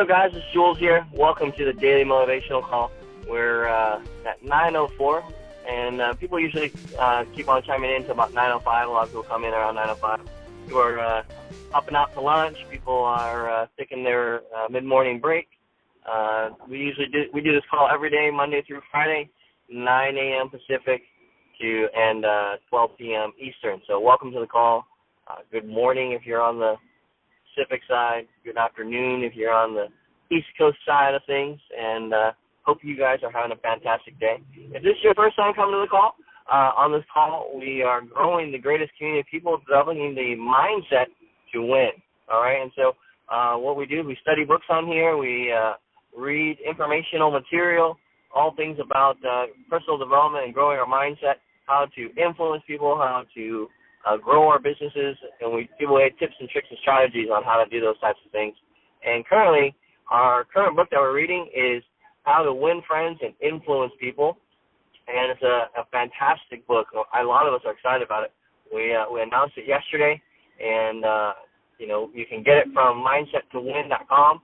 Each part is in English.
up, guys? It's Jules here. Welcome to the Daily Motivational Call. We're at 9:04, and people usually keep on chiming in to about 9:05. A lot of people come in around 9:05. People are hopping out to lunch. People are taking their mid-morning break. We do this call every day, Monday through Friday, 9 a.m. Pacific and 12 p.m. Eastern. So welcome to the call. Good morning if you're on the Pacific side. Good afternoon if you're on the East Coast side of things, and hope you guys are having a fantastic day. If this is your first time coming to the call, on this call we are growing the greatest community of people developing the mindset to win. All right, and so what we do, we study books on here. We read informational material, all things about personal development and growing our mindset, how to influence people, how to grow our businesses, and we give away tips and tricks and strategies on how to do those types of things. And currently, our current book that we're reading is How to Win Friends and Influence People, and it's a fantastic book. A lot of us are excited about it. We announced it yesterday, and you can get it from mindsettowin.com.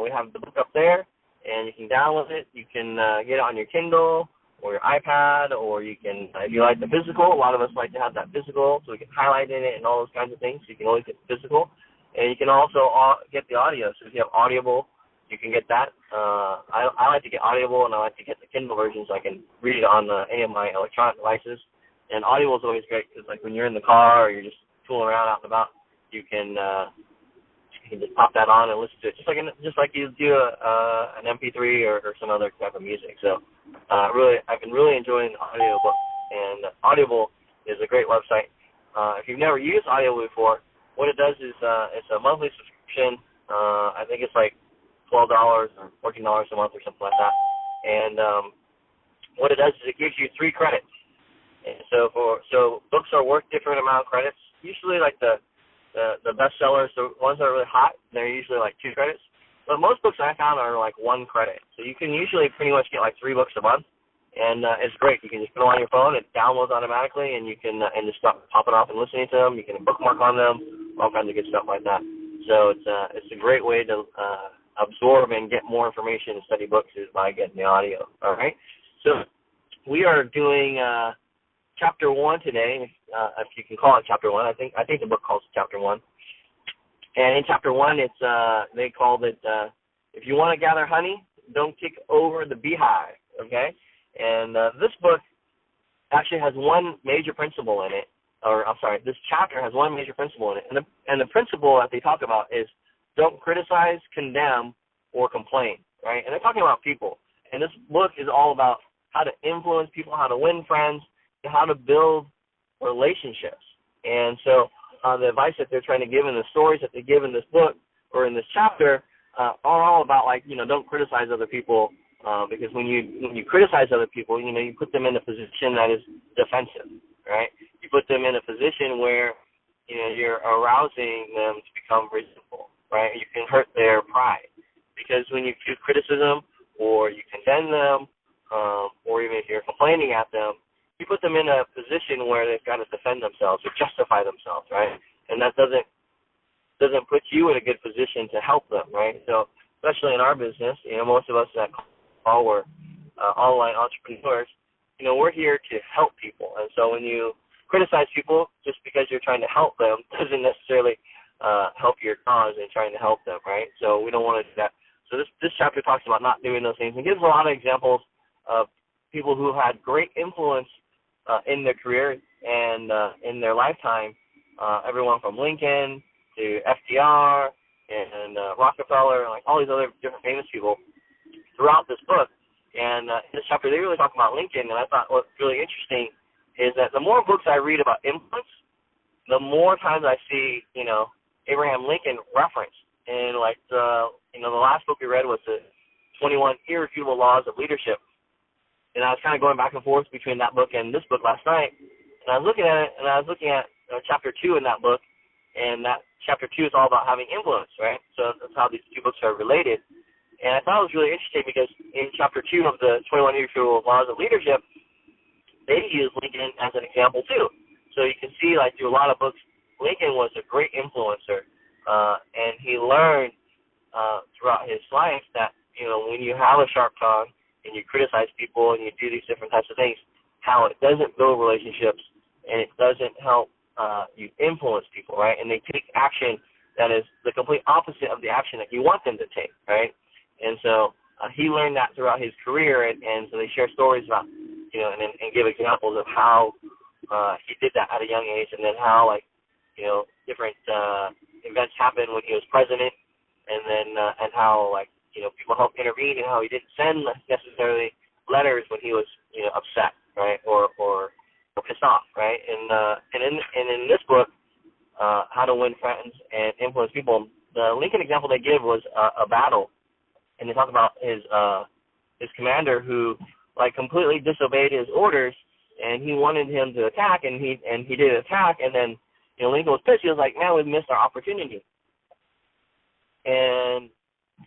We have the book up there, and you can download it. You can get it on your Kindle or your iPad, or you can, if you like the physical, a lot of us like to have that physical, so we can highlight in it and all those kinds of things. So you can always get the physical, and you can also get the audio. So if you have Audible, you can get that. I like to get Audible, and I like to get the Kindle version so I can read it on any of my electronic devices. And Audible is always great because, like, when you're in the car or you're just tooling around out and about, you can just pop that on and listen to it, just like you do an MP3 or some other type of music. So I've been really enjoying the audiobook, and Audible is a great website. If you've never used Audible before, what it does is it's a monthly subscription. I think it's like $12 or $14 a month or something like that. And what it does is it gives you 3 credits. And so books are worth different amount of credits. Usually, like the bestsellers, the ones that are really hot, they're usually like 2 credits. But most books I found are like 1 credit. So you can usually pretty much get like 3 books a month, and it's great. You can just put them on your phone, it downloads automatically, and you can and just start popping off and listening to them. You can bookmark on them, all kinds of good stuff like that. So it's a great way to absorb and get more information and study books is by getting the audio. All right. So we are doing Chapter 1 today, if you can call it Chapter 1. I think the book calls it Chapter 1. And in Chapter 1, it's they called it, if you want to gather honey, don't kick over the beehive, okay? And this book actually has one major principle in it, this chapter has one major principle in it. And the principle that they talk about is don't criticize, condemn, or complain, right? And they're talking about people. And this book is all about how to influence people, how to win friends, how to build relationships. And so the advice that they're trying to give and the stories that they give in this book or in this chapter are all about, like, don't criticize other people because when you criticize other people, you put them in a position that is defensive, right? You put them in a position where you're arousing them to become resentful, right? You can hurt their pride because when you do criticism or you condemn them or even if you're complaining at them, you put them in a position where they've got to defend themselves or justify themselves, right? And that doesn't put you in a good position to help them, right? So especially in our business, most of us that call we're online entrepreneurs, we're here to help people. And so when you criticize people just because you're trying to help them doesn't necessarily help your cause and trying to help them, right? So we don't want to do that. So this chapter talks about not doing those things and gives a lot of examples of people who had great influence in their career and in their lifetime, everyone from Lincoln to FDR and Rockefeller, and like all these other different famous people throughout this book. And in this chapter, they really talk about Lincoln, and I thought what's really interesting is that the more books I read about influence, the more times I see, Abraham Lincoln referenced. And like the last book we read was the 21 Irrefutable Laws of Leadership. And I was kind of going back and forth between that book and this book last night. And I was looking at it, and I was looking at Chapter 2 in that book, and that Chapter 2 is all about having influence, right? So that's how these 2 books are related. And I thought it was really interesting because in Chapter 2 of the 21 Irrefutable Laws of Leadership, they use Lincoln as an example too. So you can see, like, through a lot of books, Lincoln was a great influencer, and he learned throughout his life that, when you have a sharp tongue and you criticize people and you do these different types of things, how it doesn't build relationships and it doesn't help you influence people, right? And they take action that is the complete opposite of the action that you want them to take, right? And so he learned that throughout his career, and so they share stories about, and give examples of how he did that at a young age, and then how, different events happened when he was president, and then and how, people helped intervene, and how he didn't send necessarily letters when he was, upset, right, or pissed off, right? And in this book, How to Win Friends and Influence People, the Lincoln example they give was a battle, and they talk about his commander who completely disobeyed his orders, and he wanted him to attack, and he did attack, and then Lincoln was pissed. He was like, "Man, we missed our opportunity," and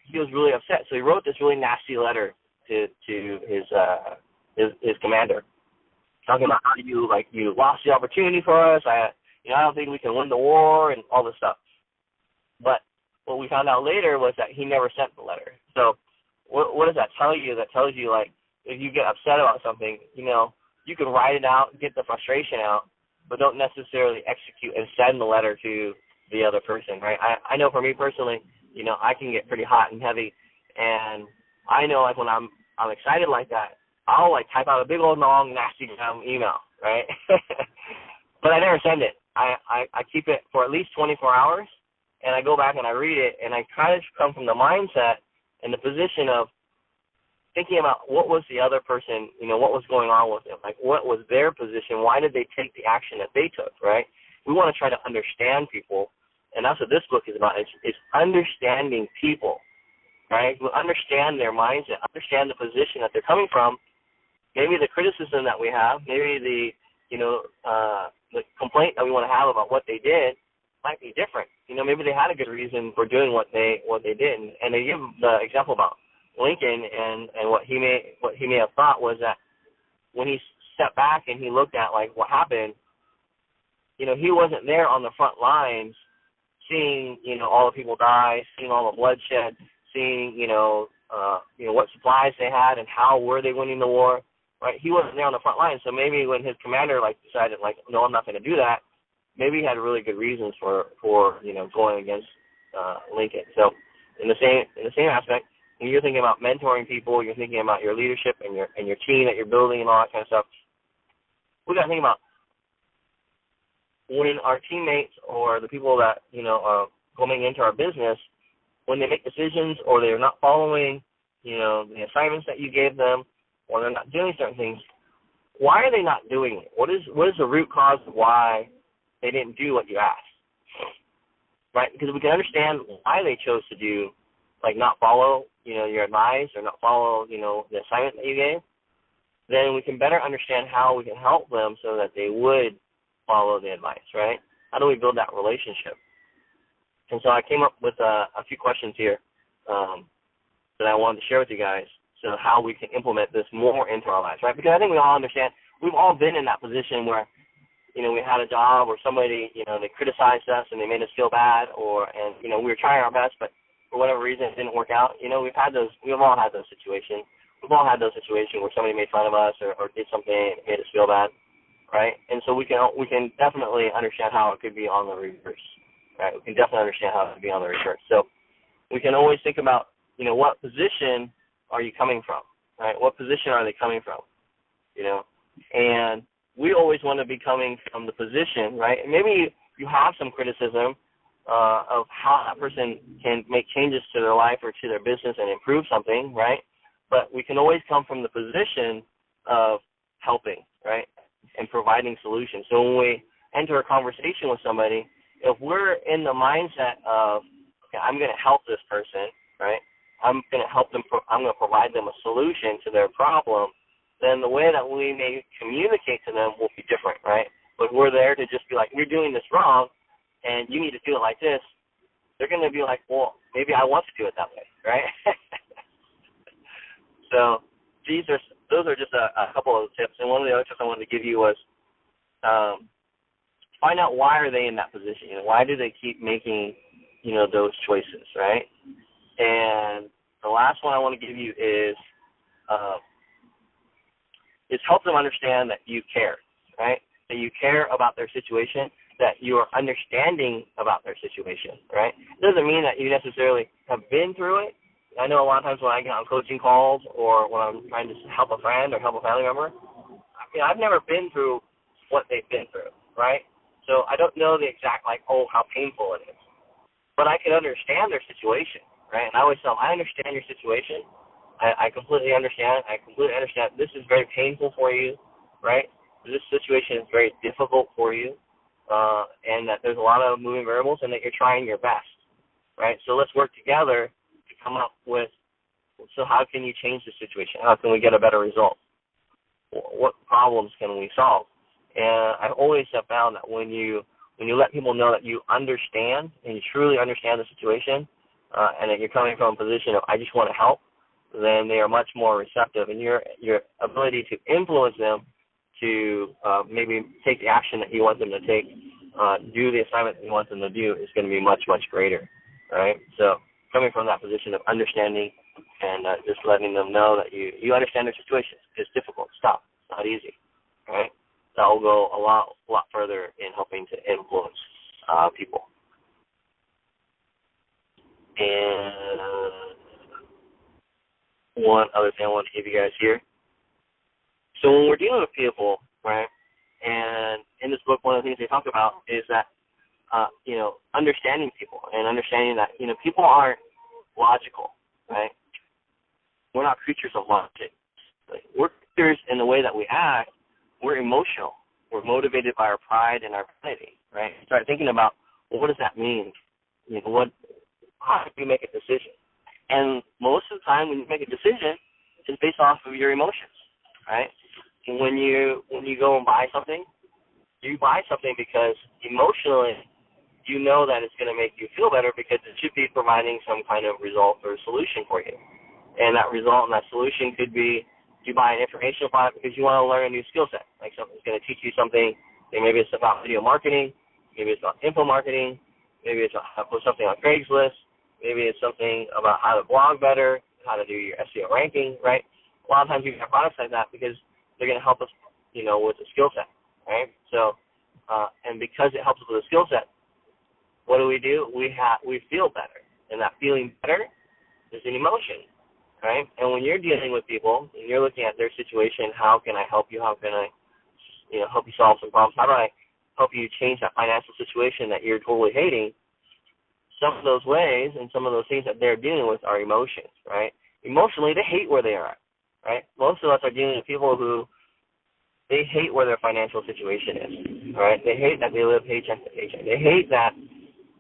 he was really upset. So he wrote this really nasty letter to his commander, talking about how you lost the opportunity for us. I don't think we can win the war and all this stuff. But what we found out later was that he never sent the letter. So what does that tell you? That tells you, if you get upset about something, you can write it out, get the frustration out, but don't necessarily execute and send the letter to the other person, right? I know for me personally, I can get pretty hot and heavy, and I know when I'm excited like that, I'll type out a big old long nasty email, right? But I never send it. I keep it for at least 24 hours, and I go back and I read it, and I kind of come from the mindset and the position of thinking about what was the other person, what was going on with them, what was their position, why did they take the action that they took, right? We want to try to understand people, and that's what this book is about. It's understanding people, right? We understand their mindset, understand the position that they're coming from, maybe the criticism that we have, maybe the complaint that we want to have about what they did might be different. Maybe they had a good reason for doing what they did, and they give the example about Lincoln and what he may have thought was that when he stepped back and he looked at what happened, he wasn't there on the front lines, seeing all the people die, seeing all the bloodshed, seeing what supplies they had and how were they winning the war. Right, he wasn't there on the front line, so maybe when his commander decided no, I'm not going to do that, maybe he had really good reasons for going against Lincoln. So in the same aspect, when you're thinking about mentoring people, you're thinking about your leadership and your team that you're building and all that kind of stuff. We got to think about when our teammates or the people that are coming into our business, when they make decisions or they're not following the assignments that you gave them, or they're not doing certain things, why are they not doing it? What is the root cause of why they didn't do what you asked? Right? Because we can understand why they chose to do, not follow, your advice or not follow, the assignment that you gave, then we can better understand how we can help them so that they would follow the advice, right? How do we build that relationship? And so I came up with a few questions here that I wanted to share with you guys. So how we can implement this more into our lives, right? Because I think we all understand, we've all been in that position where, we had a job or somebody, they criticized us and they made us feel bad, and we were trying our best, but for whatever reason it didn't work out. We've all had those situations. We've all had those situations where somebody made fun of us or did something that made us feel bad, right? And so we can definitely understand how it could be on the reverse, right? We can definitely understand how it could be on the reverse. So we can always think about, what position are you coming from, right? What position are they coming from, And we always want to be coming from the position, right? And maybe you have some criticism of how that person can make changes to their life or to their business and improve something, right? But we can always come from the position of helping, right, and providing solutions. So when we enter a conversation with somebody, if we're in the mindset of, okay, I'm going to help this person, right, I'm going to help them, I'm going to provide them a solution to their problem, then the way that we may communicate to them will be different, right? But we're there to just be like, you're doing this wrong, and you need to do it like this. They're going to be like, well, maybe I want to do it that way, right? So those are just a couple of tips. And one of the other tips I wanted to give you was find out why are they in that position. Why do they keep making, those choices, right? And the last one I want to give you is help them understand that you care, right? That you care about their situation, that you are understanding about their situation, right? It doesn't mean that you necessarily have been through it. I know a lot of times when I get on coaching calls or when I'm trying to help a friend or help a family member, I've never been through what they've been through, right? So I don't know the exact, how painful it is. But I can understand their situation, right? And I always tell them, I understand your situation. I completely understand. This is very painful for you, right? This situation is very difficult for you, and that there's a lot of moving variables and that you're trying your best, right? So let's work together to come up with, so how can you change the situation? How can we get a better result? What problems can we solve? And I've always have found that when you let people know that you understand and you truly understand the situation, and that you're coming from a position of I just want to help, then they are much more receptive, and your ability to influence them to maybe take the action that you want them to take, do the assignment that you want them to do, is going to be much, much greater, right? So coming from that position of understanding and just letting them know that you understand their situation. It's difficult. Stop. It's not easy, right? That will go a lot further in helping to influence people. And one other thing I want to give you guys here. So when we're dealing with people, right, and in this book, one of the things they talk about is that, understanding people and understanding that, people aren't logical, right? We're not creatures of logic. We're creatures in the way that we act. We're emotional. We're motivated by our pride and our vanity, right? Start thinking about, well, what does that mean? How do you make a decision? And most of the time when you make a decision, it's based off of your emotions, right? And when you go and buy something, you buy something because emotionally you know that it's going to make you feel better because it should be providing some kind of result or solution for you. And that result and that solution could be you buy an informational product because you want to learn a new skill set, like something's going to teach you something. Maybe it's about video marketing, maybe it's about info marketing, maybe it's how to put something on Craigslist, maybe it's something about how to blog better, how to do your SEO ranking, right? A lot of times you have products like that because they're going to help us, with the skill set, right? So, and because it helps us with the skill set, what do? We feel better, and that feeling better is an emotion, right? And when you're dealing with people and you're looking at their situation, how can I help you? How can I, help you solve some problems? How do I help you change that financial situation that you're totally hating? Some of those ways and some of those things that they're dealing with are emotions, right? Emotionally, they hate where they are at, right? Most of us are dealing with people who they hate where their financial situation is, right? They hate that they live paycheck to paycheck. They hate that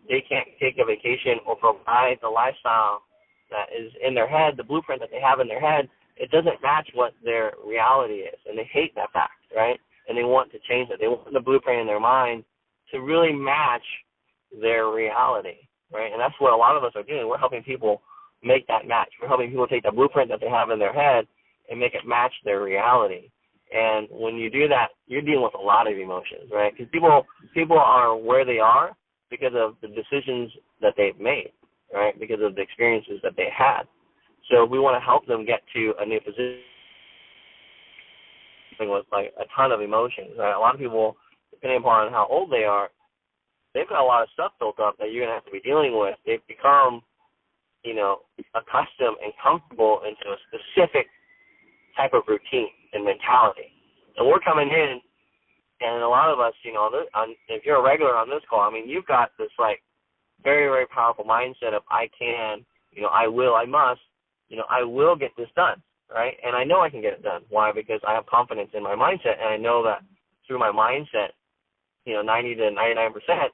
they can't take a vacation or provide the lifestyle that is in their head, the blueprint that they have in their head. It doesn't match what their reality is, and they hate that fact, right? And they want to change it. They want the blueprint in their mind to really match their reality, right? And that's what a lot of us are doing. We're helping people make that match. We're helping people take the blueprint that they have in their head and make it match their reality. And when you do that, you're dealing with a lot of emotions, right? Because people are where they are because of the decisions that they've made, right? Because of the experiences that they had. So we want to help them get to a new position with like a ton of emotions, right? A lot of people, depending upon how old they are, they've got a lot of stuff built up that you're going to have to be dealing with. They've become, accustomed and comfortable into a specific type of routine and mentality. And we're coming in, and a lot of us, if you're a regular on this call, you've got this like very, very powerful mindset of I can, I will, I must, I will get this done, right? And I know I can get it done. Why? Because I have confidence in my mindset, and I know that through my mindset, 90 to 99%,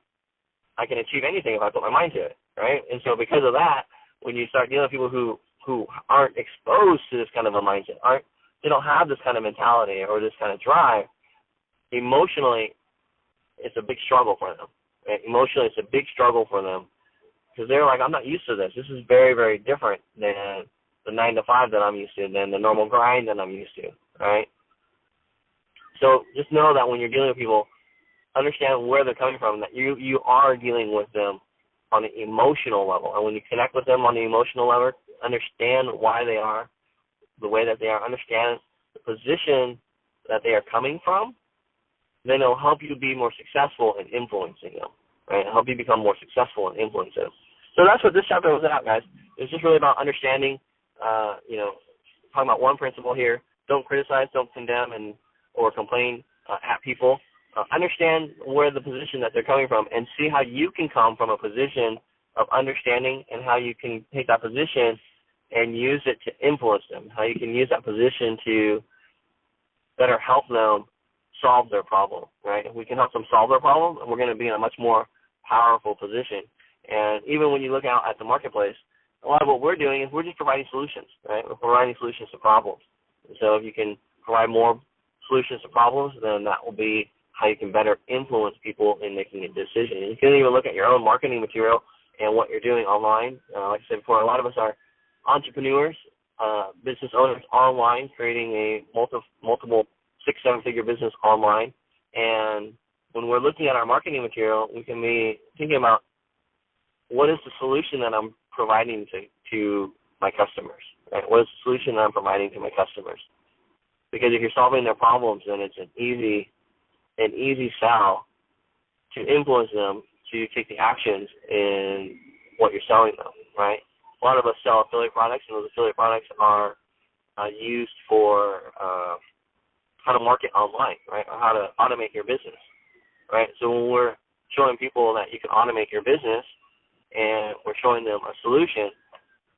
I can achieve anything if I put my mind to it, right? And so because of that, when you start dealing with people who aren't exposed to this kind of a mindset, they don't have this kind of mentality or this kind of drive, emotionally, it's a big struggle for them. Right? Emotionally, it's a big struggle for them because they're like, I'm not used to this. This is very, very different than the 9 to 5 that I'm used to, than the normal grind that I'm used to, right? So just know that when you're dealing with people, understand where they're coming from, that you are dealing with them on the emotional level. And when you connect with them on the emotional level, understand why they are the way that they are, understand the position that they are coming from, then it'll help you be more successful in influencing them, right? It'll help you become more successful in influencing them. So that's what this chapter was about, guys. It was just really about understanding, talking about one principle here. Don't criticize, don't condemn, or complain at people. Understand where the position that they're coming from and see how you can come from a position of understanding and how you can take that position and use it to influence them, how you can use that position to better help them solve their problem, right? If we can help them solve their problem, we're going to be in a much more powerful position. And even when you look out at the marketplace, a lot of what we're doing is we're just providing solutions, right? We're providing solutions to problems. And so if you can provide more solutions to problems, then that will be how you can better influence people in making a decision. And you can even look at your own marketing material and what you're doing online. Like I said before, a lot of us are entrepreneurs, business owners online, creating a multiple 6-7-figure business online. And when we're looking at our marketing material, we can be thinking about what is the solution that I'm providing to my customers, right? What is the solution that I'm providing to my customers? Because if you're solving their problems, then it's an easy sell to influence them to take the actions in what you're selling them, right? A lot of us sell affiliate products, and those affiliate products are used for how to market online, right, or how to automate your business, right? So when we're showing people that you can automate your business and we're showing them a solution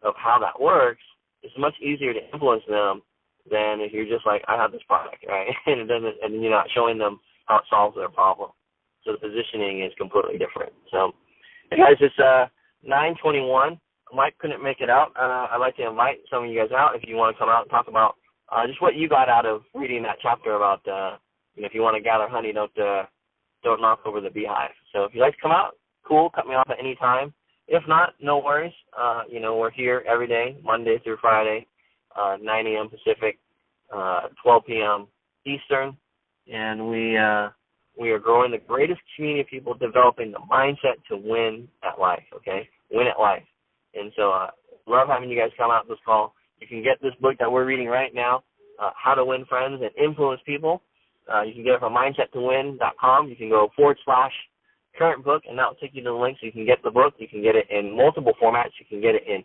of how that works, it's much easier to influence them than if you're just like, I have this product, right, and you're not showing them how it solves their problem. So the positioning is completely different. So, hey guys, it's 9:21. Mike couldn't make it out. I'd like to invite some of you guys out if you want to come out and talk about just what you got out of reading that chapter about, if you want to gather honey, don't knock over the beehive. So if you'd like to come out, cool, cut me off at any time. If not, no worries. We're here every day, Monday through Friday, 9 a.m. Pacific, 12 p.m. Eastern, and we are growing the greatest community of people developing the mindset to win at life, okay? Win at life. And so love having you guys come out to this call. You can get this book that we're reading right now, How to Win Friends and Influence People. You can get it from mindsettowin.com. You can go /current book, and that will take you to the link so you can get the book. You can get it in multiple formats. You can get it in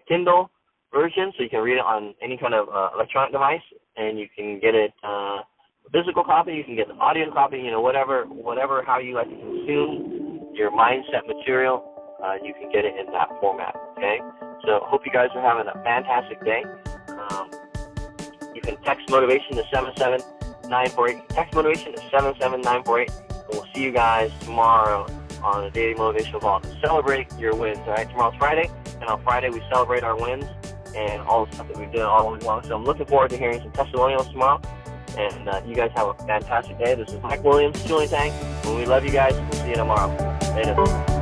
Kindle version, so you can read it on any kind of electronic device, and you can get it a physical copy. You can get the audio copy, whatever how you like to consume your mindset material. You can get it in that format, okay? So hope you guys are having a fantastic day. You can text motivation to 77948. Text motivation to 77948. And we'll see you guys tomorrow on the Daily Motivational Call to celebrate your wins, all right? Tomorrow's Friday, and on Friday we celebrate our wins and all the stuff that we've done all week long. So I'm looking forward to hearing some testimonials tomorrow. And you guys have a fantastic day. This is Mike Williams, Julian Tang, and we love you guys. We'll see you tomorrow. Later.